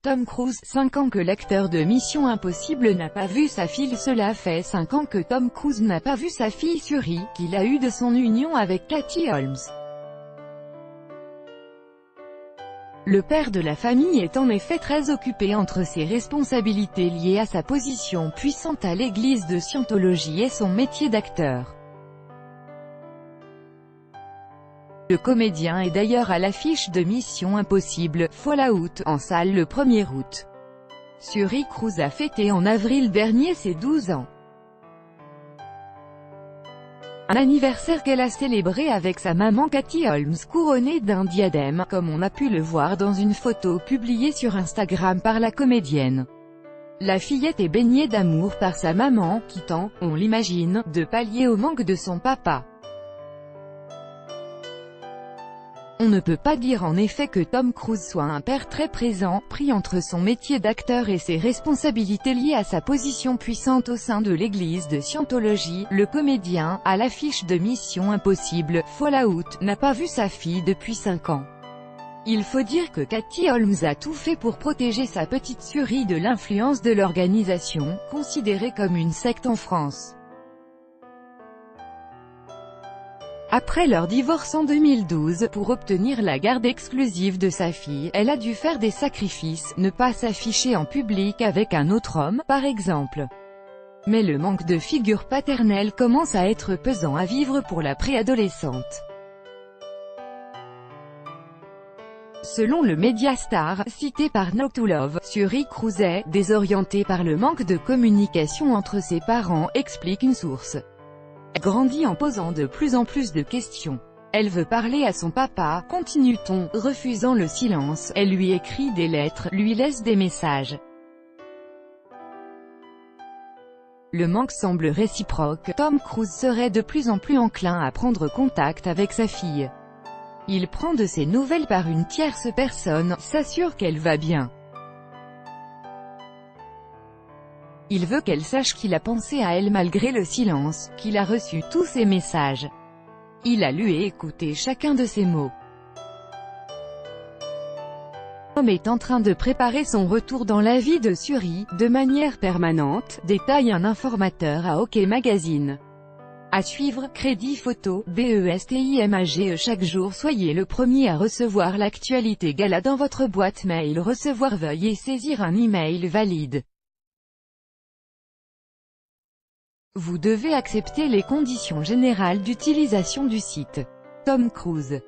Tom Cruise, 5 ans que l'acteur de Mission Impossible n'a pas vu sa fille. Cela fait 5 ans que Tom Cruise n'a pas vu sa fille Suri, qu'il a eue de son union avec Katie Holmes. Le père de la famille est en effet très occupé entre ses responsabilités liées à sa position puissante à l'église de Scientologie et son métier d'acteur. Le comédien est d'ailleurs à l'affiche de Mission Impossible, Fallout, en salle le 1er août. Suri Cruise a fêté en avril dernier ses 12 ans. Un anniversaire qu'elle a célébré avec sa maman Katie Holmes, couronnée d'un diadème, comme on a pu le voir dans une photo publiée sur Instagram par la comédienne. La fillette est baignée d'amour par sa maman, qui tente, on l'imagine, de pallier au manque de son papa. On ne peut pas dire en effet que Tom Cruise soit un père très présent, pris entre son métier d'acteur et ses responsabilités liées à sa position puissante au sein de l'église de Scientologie. Le comédien, à l'affiche de Mission Impossible, Fallout, n'a pas vu sa fille depuis 5 ans. Il faut dire que Katie Holmes a tout fait pour protéger sa petite Suri de l'influence de l'organisation, considérée comme une secte en France. Après leur divorce en 2012, pour obtenir la garde exclusive de sa fille, elle a dû faire des sacrifices, ne pas s'afficher en public avec un autre homme, par exemple. Mais le manque de figure paternelle commence à être pesant à vivre pour la préadolescente. Selon le média Star, cité par No2Love, Suri Cruise est « désorientée par le manque de communication entre ses parents », explique une source. Elle grandit en posant de plus en plus de questions. Elle veut parler à son papa, continue-t-on, refusant le silence, elle lui écrit des lettres, lui laisse des messages. Le manque semble réciproque, Tom Cruise serait de plus en plus enclin à prendre contact avec sa fille. Il prend de ses nouvelles par une tierce personne, s'assure qu'elle va bien. Il veut qu'elle sache qu'il a pensé à elle malgré le silence, qu'il a reçu tous ses messages. Il a lu et écouté chacun de ses mots. L'homme est en train de préparer son retour dans la vie de Suri, de manière permanente, détaille un informateur à OK Magazine. À suivre, crédit photo, BESTIMAGE. Chaque jour soyez le premier à recevoir l'actualité gala dans votre boîte mail. Recevoir, veuillez saisir un email valide. Vous devez accepter les conditions générales d'utilisation du site. Tom Cruise.